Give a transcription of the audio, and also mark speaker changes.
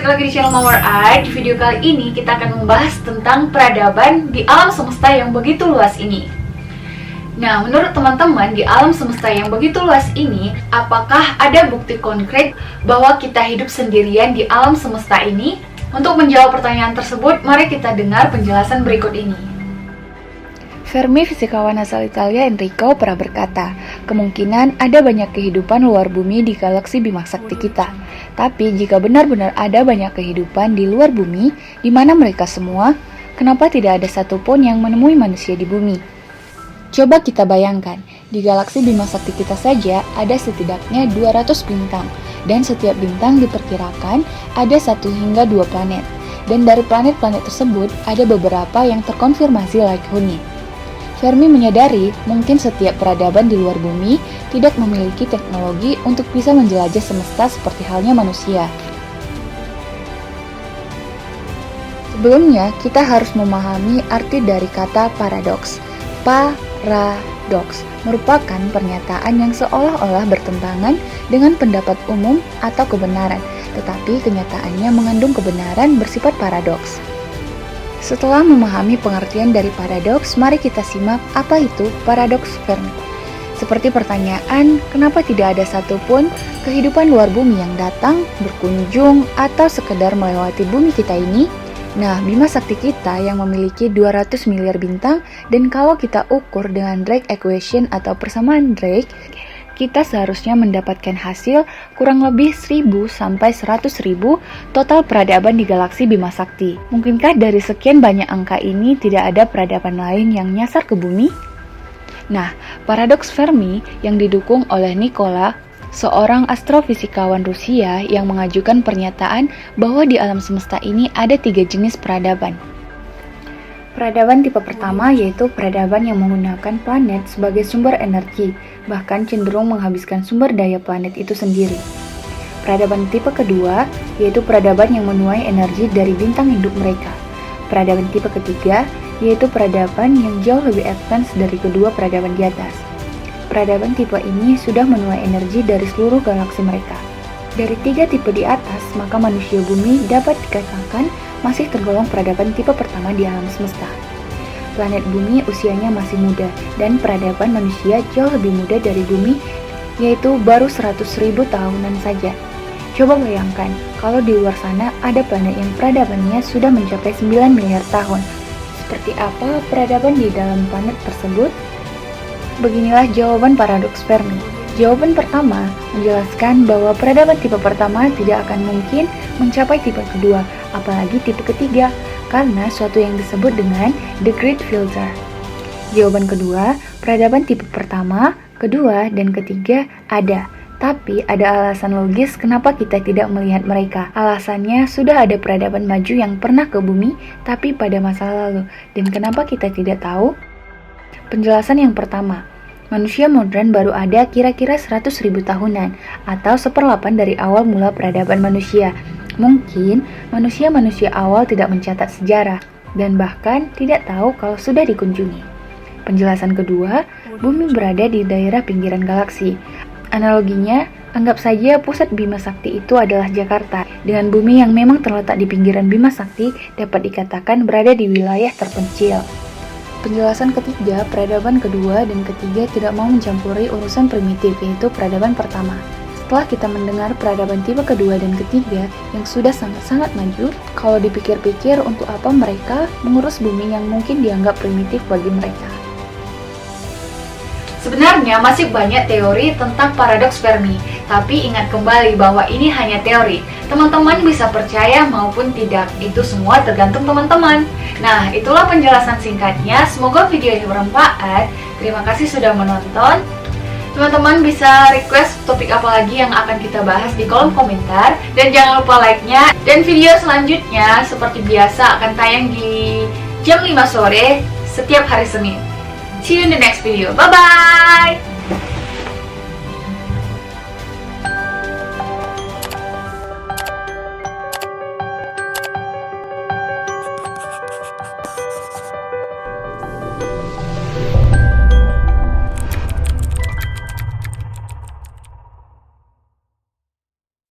Speaker 1: lagi di channel Mawar Art. Di video kali ini kita akan membahas tentang peradaban di alam semesta yang begitu luas ini. Nah, menurut teman-teman, di alam semesta yang begitu luas ini, apakah ada bukti konkret bahwa kita hidup sendirian di alam semesta ini? Untuk menjawab pertanyaan tersebut, mari kita dengar penjelasan berikut ini.
Speaker 2: Fermi, fisikawan asal Italia Enrico, pernah berkata, kemungkinan ada banyak kehidupan luar bumi di galaksi Bima Sakti kita. Tapi jika benar-benar ada banyak kehidupan di luar bumi, di mana mereka semua, kenapa tidak ada satupun yang menemui manusia di bumi? Coba kita bayangkan, di galaksi Bima Sakti kita saja ada setidaknya 200 bintang, dan setiap bintang diperkirakan ada 1 hingga 2 planet. Dan dari planet-planet tersebut, ada beberapa yang terkonfirmasi layak huni. Fermi menyadari mungkin setiap peradaban di luar bumi tidak memiliki teknologi untuk bisa menjelajah semesta seperti halnya manusia. Sebelumnya, kita harus memahami arti dari kata paradoks. Paradoks merupakan pernyataan yang seolah-olah bertentangan dengan pendapat umum atau kebenaran, tetapi kenyataannya mengandung kebenaran bersifat paradoks. Setelah memahami pengertian dari paradoks, mari kita simak apa itu paradoks Fermi. Seperti pertanyaan, kenapa tidak ada satupun kehidupan luar bumi yang datang, berkunjung, atau sekedar melewati bumi kita ini? Nah, Bima Sakti kita yang memiliki 200 miliar bintang, dan kalau kita ukur dengan Drake equation atau persamaan Drake, kita seharusnya mendapatkan hasil kurang lebih 1000 sampai 100.000 total peradaban di galaksi Bima Sakti. Mungkinkah dari sekian banyak angka ini tidak ada peradaban lain yang nyasar ke bumi? Nah, paradoks Fermi yang didukung oleh Nikola, seorang astrofisikawan Rusia yang mengajukan pernyataan bahwa di alam semesta ini ada 3 jenis peradaban. Peradaban tipe pertama yaitu peradaban yang menggunakan planet sebagai sumber energi, bahkan cenderung menghabiskan sumber daya planet itu sendiri. Peradaban tipe kedua yaitu peradaban yang menuai energi dari bintang induk mereka. Peradaban tipe ketiga yaitu peradaban yang jauh lebih advance dari kedua peradaban di atas. Peradaban tipe ini sudah menuai energi dari seluruh galaksi mereka. Dari 3 tipe di atas, maka manusia bumi dapat dikatakan masih tergolong peradaban tipe pertama di alam semesta. Planet bumi usianya masih muda, dan peradaban manusia jauh lebih muda dari bumi, yaitu baru 100.000 tahunan saja. Coba bayangkan, kalau di luar sana ada planet yang peradabannya sudah mencapai 9 miliar tahun. Seperti apa peradaban di dalam planet tersebut? Beginilah jawaban paradoks Fermi. Jawaban pertama menjelaskan bahwa peradaban tipe pertama tidak akan mungkin mencapai tipe kedua, apalagi tipe ketiga, karena suatu yang disebut dengan the great filter. Jawaban kedua, peradaban tipe pertama, kedua, dan ketiga ada. Tapi ada alasan logis kenapa kita tidak melihat mereka. Alasannya sudah ada peradaban maju yang pernah ke bumi, tapi pada masa lalu. Dan kenapa kita tidak tahu? Penjelasan yang pertama, manusia modern baru ada kira-kira 100.000 tahunan, atau 1/8 dari awal mula peradaban manusia. Mungkin manusia-manusia awal tidak mencatat sejarah, dan bahkan tidak tahu kalau sudah dikunjungi. Penjelasan kedua, bumi berada di daerah pinggiran galaksi. Analoginya, anggap saja pusat Bima Sakti itu adalah Jakarta, dengan bumi yang memang terletak di pinggiran Bima Sakti dapat dikatakan berada di wilayah terpencil. Penjelasan ketiga, peradaban kedua dan ketiga tidak mau mencampuri urusan primitif, yaitu peradaban pertama. Setelah kita mendengar peradaban tipe kedua dan ketiga yang sudah sangat-sangat maju, kalau dipikir-pikir untuk apa mereka mengurus bumi yang mungkin dianggap primitif bagi mereka?
Speaker 1: Sebenarnya masih banyak teori tentang paradoks Fermi, tapi ingat kembali bahwa ini hanya teori. Teman-teman bisa percaya maupun tidak, itu semua tergantung teman-teman. Nah, itulah penjelasan singkatnya. Semoga video ini bermanfaat. Terima kasih sudah menonton. Teman-teman bisa request topik apa lagi yang akan kita bahas di kolom komentar. Dan jangan lupa like-nya. Dan video selanjutnya seperti biasa akan tayang di jam 5 sore setiap hari Senin. See you in the next video. Bye-bye!